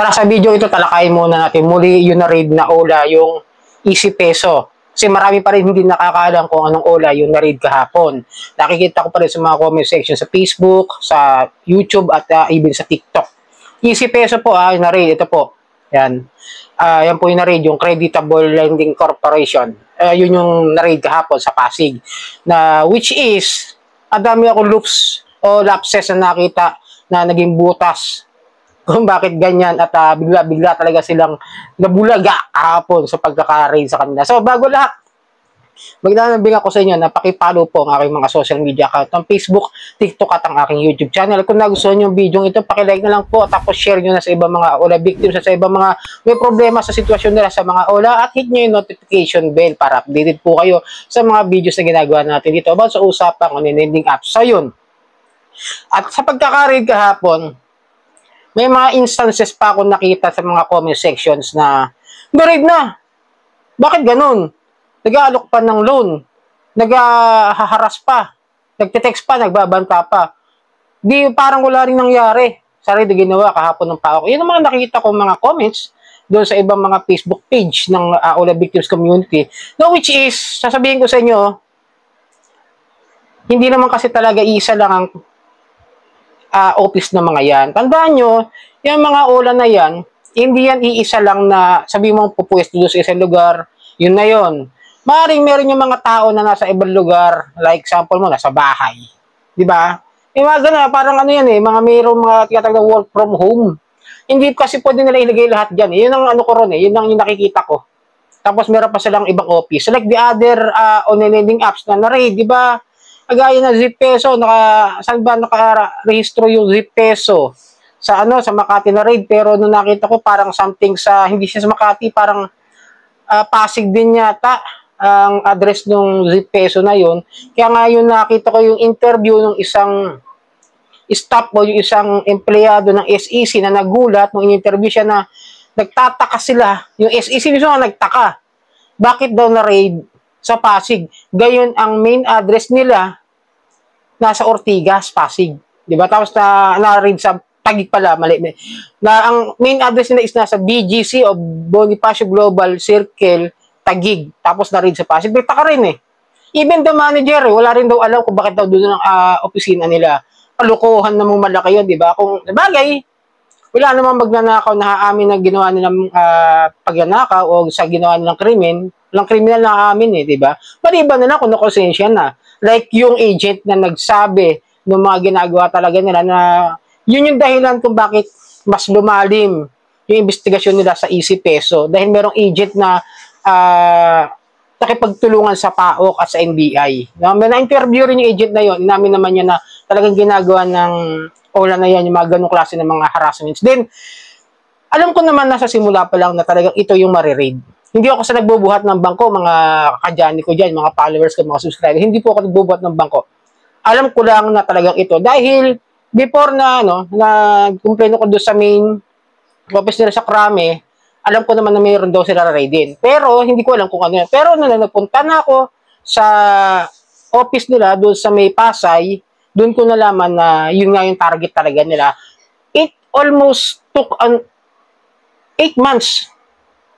Tara sa video ito, talakayin muna natin muli yung na-raid na Ola, yung Easy Peso. Kasi marami pa rin hindi nakakaalam kung anong Ola yung na-raid kahapon. Nakikita ko pa rin sa mga comment section sa Facebook, sa YouTube, at even sa TikTok. Easy Peso po yung na-raid. Ito po. Yan. Yan po yung na-raid, yung Creditable Lending Corporation. Yun yung na-raid kahapon sa Pasig. Which is, dami ako loops o lapses na nakita na naging butas kung bakit ganyan at bigla-bigla talaga silang nabulaga kahapon sa pagkaka-raid sa kanila. So, bago lahat, maglalambing ako sa inyo na pakipollow po ang aking mga social media account ng Facebook, TikTok at ang aking YouTube channel. Kung nagustuhan nyo yung video ito, pakilike na lang po tapos share nyo na sa ibang mga Ola victims at sa ibang mga may problema sa sitwasyon nila sa mga Ola at hit nyo yung notification bell para updated po kayo sa mga videos na ginagawa natin dito about sa usapang on-lending apps. So, yun. At sa pagkaka-raid kahapon, may mga instances pa ako nakita sa mga comment sections na na-raid na. Bakit ganun? Nag-aalok pa ng loan. Nag-haharas pa. Nagte-text pa, nagbabanta pa. Di parang wala rin nangyari sa raid na ginawa kahapon ng PAOK. Yun ang mga nakita ko mga comments doon sa ibang mga Facebook page ng Ola Victims Community. No, which is, sasabihin ko sa inyo, hindi naman kasi talaga isa lang ang office ng mga yan. Tandaan nyo, yung mga Ola na yan, hindi yan iisa lang na sabi mo pupwesto doon sa isang lugar, yun na yun. Maaaring meron yung mga tao na nasa ibang lugar, like example mo, nasa bahay. Di ba? Yung mga gano'n, parang ano yan mga mayroong mga tinatawag na work from home. Hindi kasi pwede nila ilagay lahat dyan. Yun ang ano ko ron yun ang yung nakikita ko. Tapos meron pa silang ibang office. So, like the other on-lending apps na na-raid, di ba? Gaya na Zip Peso, saan ba naka-rehistro yung Zip Peso? Sa sa Makati na raid, pero nung nakita ko parang something sa, hindi siya sa Makati, parang Pasig din yata ang address ng Zip Peso na yun. Kaya nga yun nakita ko yung interview ng isang staff o yung isang empleyado ng SEC na nagulat nung in-interview siya na nagtataka sila. Yung SEC mismo na nagtaka. Bakit daw na raid sa Pasig? Gayon ang main address nila nasa Ortigas, Pasig. 'Di ba? Tapos na-raid sa Taguig pala, mali. Na ang main address nila is nasa BGC o Bonifacio Global Circle, Taguig. Tapos na-raid sa Pasig. Taka rin Even the manager, wala rin daw alam kung bakit daw doon ang opisina nila. Kalukuhan na mong malaki yun, 'di ba? Kung sabagay, wala namang magnanakaw na aamin na ginawa nilang pagnanakaw o sa ginawa nilang krimen. Walang kriminal na aamin di ba? Maliban na lang kung nakonsensya na. Like yung agent na nagsabi ng mga ginagawa talaga nila na yun yung dahilan kung bakit mas lumalim yung investigasyon nila sa Easy Peso. Dahil merong agent na nakipagtulungan sa PAOK at sa NBI. Na-interview rin yung agent na yun. Inamin naman niya na talagang ginagawa ng Ola na yan, yung mga ganong klase ng mga harassments. Then, alam ko naman nasa simula pa lang na talagang ito yung mariread. Hindi ako sa nagbubuhat ng bangko, mga kadyani ko dyan, mga followers ko, mga subscribers. Hindi po ako nagbubuhat ng bangko. Alam ko lang na talagang ito. Dahil, before na, nag-complain ako doon sa main office nila sa Krame, alam ko naman na mayroon daw sila raidin. Pero, hindi ko alam kung ano yan. Pero, nung nagpunta na ako sa office nila, doon sa may Pasay, doon ko nalaman na yun nga yung target talaga nila. It almost took 8 months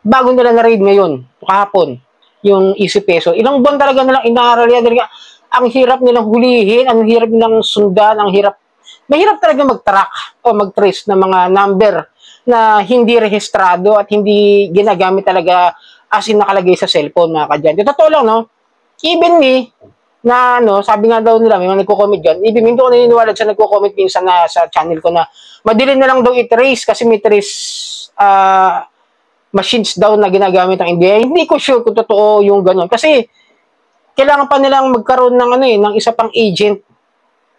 bago nila na-raid ngayon, kahapon, yung Easy Peso. Ilang buwan talaga nilang inaaral yan. Ang hirap nilang hulihin, ang hirap nilang sundan, mahirap talaga mag-track o mag-trace ng mga number na hindi rehistrado at hindi ginagamit talaga as in nakalagay sa cellphone, mga kadyan. Totoo lang, even me, na sabi nga daw nila, may mga nagko-comment dyan, even hindi ko naniniwala sa nagko-comment minsan na sa channel ko na madali na lang daw i-trace kasi may trace machines daw na ginagamit ng NBI. Hindi ko sure kung totoo yung ganun. Kasi, kailangan pa nilang magkaroon ng ng isa pang agent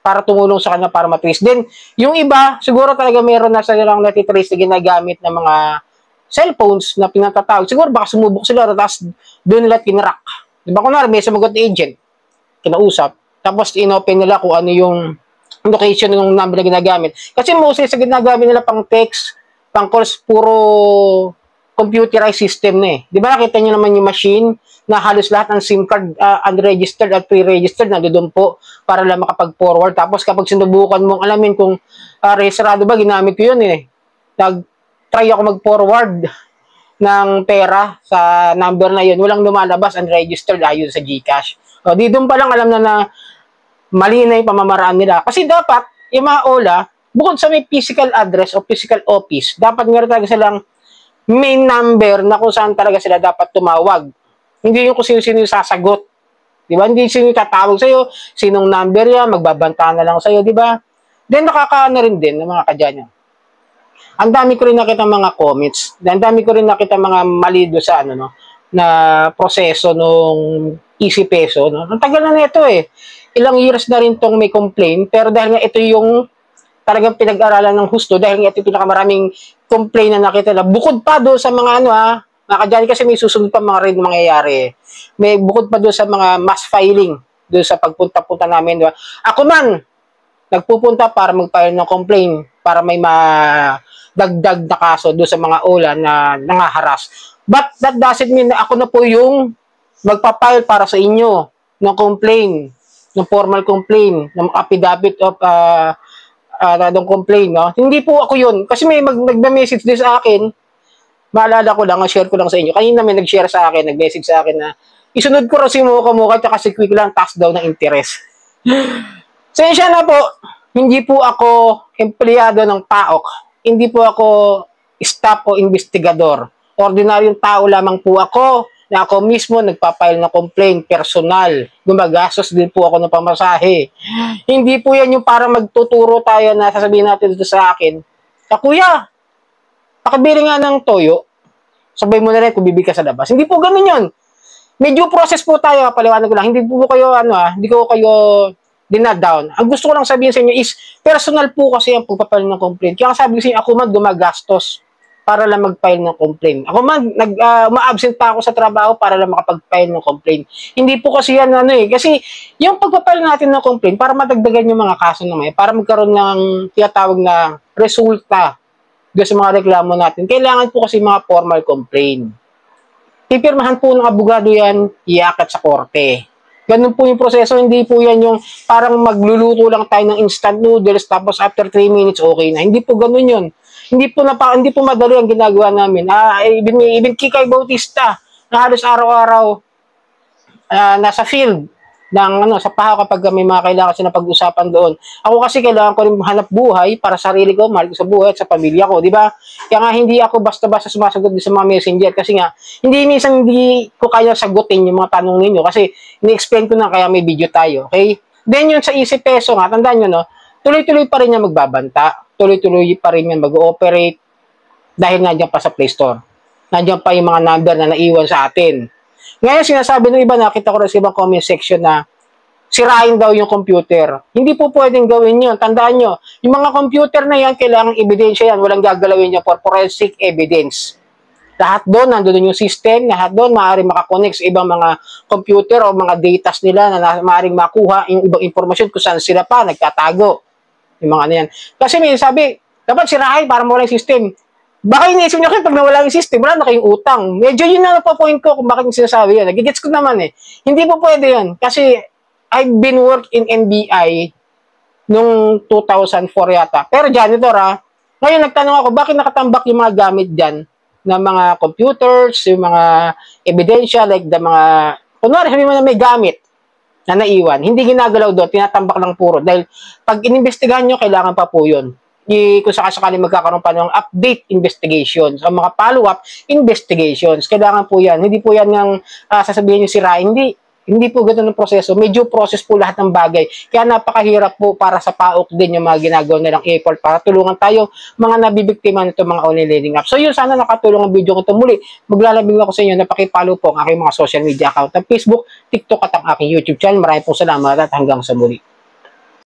para tumulong sa kanila para matrace. Then, yung iba, siguro talaga meron na silang natitrace na ginagamit ng mga cellphones na pinatatawag. Siguro baka sumubok sila, tapos doon nila tinrack. Diba kunwari, may sumagot na agent, kinausap, tapos inopen nila kung ano yung location ng number na ginagamit. Kasi mostly sa ginagamit nila pang text, pang calls, puro computerized system na Di ba nakita niyo naman yung machine na halos lahat ng SIM card unregistered at pre-registered na doon po para lang makapag-forward. Tapos kapag sinubukan mong alamin kung rehistrado ba, ginamit ko yun nag-try ako mag-forward ng pera sa number na yun, walang lumalabas, unregistered ayon sa GCash. O, di doon pa lang alam na mali na yung pamamaraan nila. Kasi dapat, yung mga OLA, bukod sa may physical address o physical office, dapat nga talaga silang main number na kung saan talaga sila dapat tumawag. Hindi yung kung sino-sino yung sasagot. Di ba? Hindi sino yung tatawag sa'yo, sinong number yan, magbabanta na lang sa'yo, di ba? Then nakakaano rin din ng mga kadyan. Ang dami ko rin nakita mga comments, ang dami ko rin nakita mga mali do sa ano, no, na proseso nung Easy Peso. No? Ang tagal na nito eh. Ilang years na rin tong may complaint, pero dahil nga ito yung talagang pinag-aralan ng husto, dahil nga ito yung pinakamaraming complaint na nakita na, bukod pa doon sa mga ano mga kadyan, kasi may susunod pa mga rin mangyayari. May bukod pa doon sa mga mass filing, doon sa pagpunta-punta namin. Diba? Ako man, nagpupunta para mag-file ng complaint, para may dagdag na kaso doon sa mga OLA na nangaharas. But that doesn't mean na ako na po yung magpapile para sa inyo ng complaint, ng formal complaint, ng affidavit of ng complaint. No? Hindi po ako yun. Kasi may nagme-message din sa akin, maalala ko lang, share ko lang sa inyo. Kanina may nag-share sa akin, nag-message sa akin na isunod ko raw si Muka at si Quick lang, task daw ng interest. Sensya na po, hindi po ako empleyado ng PAOK. Hindi po ako staff o investigador. Ordinaryong tao lamang po ako na ako mismo nagpapile ng complaint, personal. Gumagastos din po ako ng pamasahe. Hindi po yan yung para magtuturo tayo na sasabihin natin dito sa akin, Kuya, pakibili nga ng toyo, sabay mo na rin kung bibig ka sa labas. Hindi po ganun yun. May due process po tayo, paliwanag ko lang. Hindi po kayo, hindi ko kayo dinadown. Ang gusto ko lang sabihin sa inyo is, personal po kasi ang pagpapile ng complaint. Kaya sabi ko sa inyo, ako man gumagastos para lang mag-file ng complaint. Ako man, ma-absent pa ako sa trabaho para lang makapag-file ng complaint. Hindi po kasi yan, kasi yung pagpapile natin ng complaint, para madagdagan yung mga kaso na may, para magkaroon ng tinatawag na resulta doon sa mga reklamo natin, kailangan po kasi mga formal complaint. Pipirmahan po ng abogado yan, iakat sa korte. Ganun po yung proseso, hindi po yan yung parang magluluto lang tayo ng instant noodles tapos after 3 minutes okay na. Hindi po ganun yun. Hindi po madali ang ginagawa namin. Even Kikay Bautista na halos araw-araw nasa field ng sa PAOK kapag may mga kailangan sila pag-usapan doon. Ako kasi kailangan ko rin hanap buhay para sarili ko, mahal ko sa buhay at sa pamilya ko, di ba? Kaya nga hindi ako basta-basta sumasagot sa mga messenger kasi nga hindi ko kaya sagutin yung mga tanong ninyo kasi ni-explain ko na kaya may video tayo, okay? Then yun sa Easy Peso nga, tandaan nyo no, tuloy-tuloy pa rin yan magbabanta, tuloy-tuloy pa rin yan mag-ooperate dahil nandiyan pa sa Play Store. Nandiyan pa yung mga number na naiwan sa atin. Ngayon, sinasabi ng iba, nakita ko rin sa ibang comment section na sirain daw yung computer. Hindi po pwedeng gawin yun. Tandaan nyo, yung mga computer na yan, kailangang ebidensya yan. Walang gagalawin yan for forensic evidence. Lahat doon, nandun yung system, lahat doon, maaaring makakonect sa ibang mga computer o mga datas nila na maaaring makuha yung ibang informasyon kung saan sila pa nagtatago. Yung mga ano yan. Kasi may sabi, dapat sirain para mawala yung system. Baka iniisip nyo kayo pag nawala yung system, wala na kayong utang. Medyo yun na po point ko kung bakit yung sinasabi yun. Nagigits ko naman eh. Hindi po pwede yun. Kasi I've been work in NBI nung 2004 yata. Pero janitor ngayon nagtanong ako, bakit nakatambak yung mga gamit dyan ng mga computers, yung mga ebidensya, like the mga, kunwari sabi mo na may gamit na naiwan. Hindi ginagalaw doon, tinatambak lang puro. Dahil pag inimbestigahan nyo, kailangan pa po yun. Kung sakasakali magkakaroon pa ng update investigations o mga follow-up investigations. Kailangan po yan. Hindi po yan yung sasabihin nyo sirain. Hindi po ganun ang proseso. Medyo process po lahat ng bagay. Kaya napakahirap po para sa PAOK din yung mga ginagawa nilang effort para tulungan tayo mga nabibiktima nito mga online lending apps. So yun, sana nakatulong ang video ko ito muli. Maglalabing ako sa inyo na pakipollow po ang aking mga social media account ng Facebook, TikTok at ang aking YouTube channel. Maraming pong salamat at hanggang sa muli.